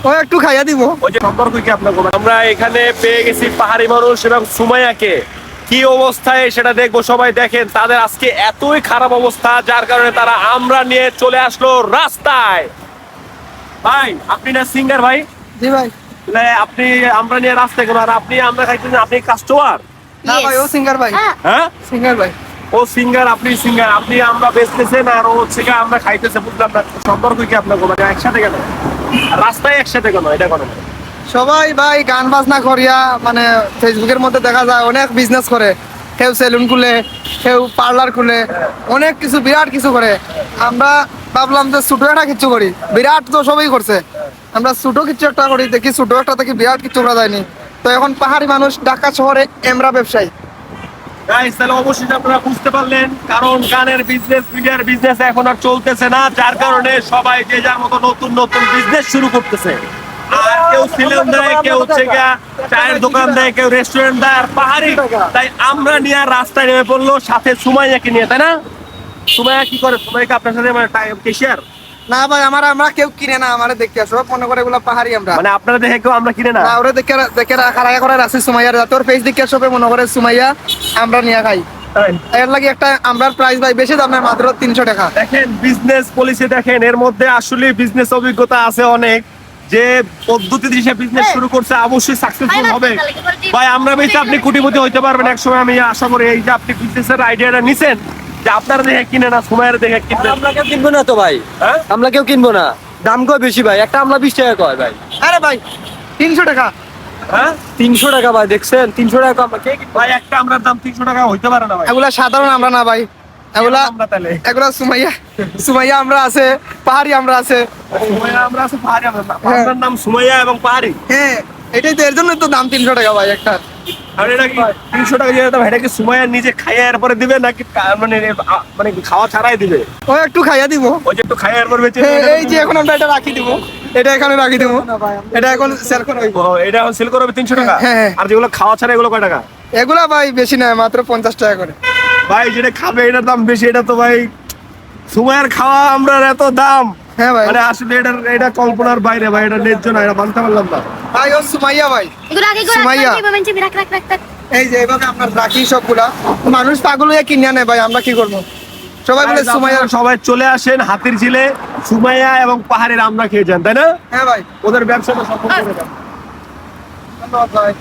ও একটু খাইয়া দিব। ওই যে সম্পর্ক কি আপনার আমরা এখানে পেয়ে গেছি পাহাড়ি মানুষ এবং সুমাইয়াকে, কি অবস্থায় সেটা দেখবো। সবাই দেখেন তাদের আজকে এতই খারাপ অবস্থা যার কারণে তারা আমরা নিয়ে চলে আসলো রাস্তায়। ভাই আপনি না সিঙ্গার ভাই? জি ভাই। আপনি আমরা নিয়ে রাস্তায় কেন? আর আপনি আমরা খাইতেছেন, আপনি কাস্টমার? না ভাই, ও সিঙ্গার ভাই। হ্যাঁ সিঙ্গার ভাই। ও সিঙ্গার, আপনি সিঙ্গার, আপনি আমরা বেচতেছেন আর ও হচ্ছে আমরা খাইতেছে। বুঝলাম না সম্পর্ক কি আপনার মানে একসাথে কেন রাস্তায় একসাথে কেন এটা কেন? সবাই ভাই গান বাজনা করিয়া মানে ফেসবুকের মধ্যে দেখা যায় অনেক বিজনেস করে, কেউ সেলুন খুলে, কেউ পার্লার খুলে, অনেক কিছু বিরাট কিছু করে। আমরা ভাবলাম যে ছোট একটা কিছু করি, বিরাট তো সবই করছে, আমরা ছোট কিছু একটা করি, দেখি ছোট একটা থেকে বিরাট কিছু করা যায়নি। তো এখন পাহাড়ি মানুষ ঢাকা শহরে আমরা ব্যবসায়ী। গাইস তাহলে অবশ্যই আপনারা বুঝতে পারলেন, কারণ গানের বিজনেস, মিডিয়ার বিজনেস এখন আর চলতেছে না, যার কারণে সবাই যে যার মতো নতুন নতুন বিজনেস শুরু করতেছে। আর কেউ সেলুন দেয়, কেউ হচ্ছে চায়ের দোকান দেয়, কেউ রেস্টুরেন্ট দেয়, আর পাহাড়ি তাই আমরা নিয়ে রাস্তায় নেমে পড়লো সাথে সুমাইয়াকে নিয়ে, তাই না? সুমাইয়া কি করে? সুমাইয়াকে আপনার সাথে মানে কেশিয়ার না ভাই, আমরা কেউ কিনে না, আমারে দেখে সব মনে করে এগুলো পাহাড়ি। আমরা মানে আপনারা দেখে কেউ আমরা কিনে না? ওরা দেখে দেখে খারাপ করে আছে সুমাইয়ার, তোর ফেস দেখে সবে মনে করে সুমাইয়া আমরা নিয়ে খাই। এর লাগে একটা আমরার প্রাইস ভাই বেশি দাম না, মাত্র 300 টাকা। দেখেন বিজনেস পলিসি দেখেন, এর মধ্যে আসলে বিজনেস অভিজ্ঞতা আছে অনেক, যে পদ্ধতি দিয়ে বিজনেস শুরু করছে অবশ্যই সাকসেসফুল হবে। ভাই আমরা বেশি আপনি কোটিপতি হইতে পারবেন একসময়, আমি আশা করি। এই যে আপনি বিজনেসের আইডিয়াটা নিছেন, যে আপনারা দেখে কিনে না, সময়ের দেখে কিনবেন। আমরা কেউ কিনবো না তো ভাই, আমরা কেউ কিনবো না, দাম কয় বেশি ভাই, একটা আমরা 20 টাকা কয় ভাই। আরে ভাই 300 টাকা। হ্যাঁ 300 টাকা ভাই, দেখছেন 300 টাকা আমরা কে কিনবো? ভাই একটা আমরার দাম 300 টাকা হইতে পারে না ভাই। এগুলা সাধারণ আমরা না ভাই, এগুলা আমরা তাহলে এগুলা সুমাইয়া আমরা আছে, পাহাড়ি আমরা আছে। সুমাইয়া আমরা আছে, পাহাড়ি আমরা। আপনার নাম সুমাইয়া এবং পাহাড়ি? হ্যাঁ এটাই তো, এর জন্য তো দাম 300 টাকা ভাই একটা। আর এটা কি 300 টাকা দিয়ে দাম? এটা কি সুমাইয়া নিজে খাইয়া এরপরে দিবে নাকি মানে মানে খাওয়া ছাড়াই দিবে? ও একটু খাইয়া দিব। ওই যে একটু খাইয়া এরপর বেঁচে এই যে এখন আমরা এটা রাখি দিব, এটা এখানে রাখি দিব, এটা এখন সেল করা হইব। এটা এখন সেল করবে 300 টাকা। হ্যাঁ। আর যেগুলো খাওয়া ছাড়া এগুলো কয় টাকা? এগুলা ভাই বেশি না, মাত্র 50 টাকা করে। ভাই যেটা খাবে এটার দাম বেশি, এটা তো ভাই সুমাইয়ার খাওয়া আমরা এত দাম। হ্যাঁ ভাই, মানে আসলে এটা কল্পনার বাইরে ভাই, এটা ন্যায্য না, এটা মানতে পারলাম না ভাই ও সুমাইয়া ভাই, সুমাইয়া। এই যে এইভাবে আপনার রাখি সবগুলা, মানুষ পাগল হয়ে কিনে নেয় ভাই, আমরা কি করবো? সবাই বলে সুমাইয়া। সবাই চলে আসেন হাতির ঝিলে, সুমাইয়া এবং পাহাড়ের আমরা খেয়ে যান, তাই না? হ্যাঁ ভাই, ওদের ব্যবসাটা সফল করে দেন। ধন্যবাদ ভাই।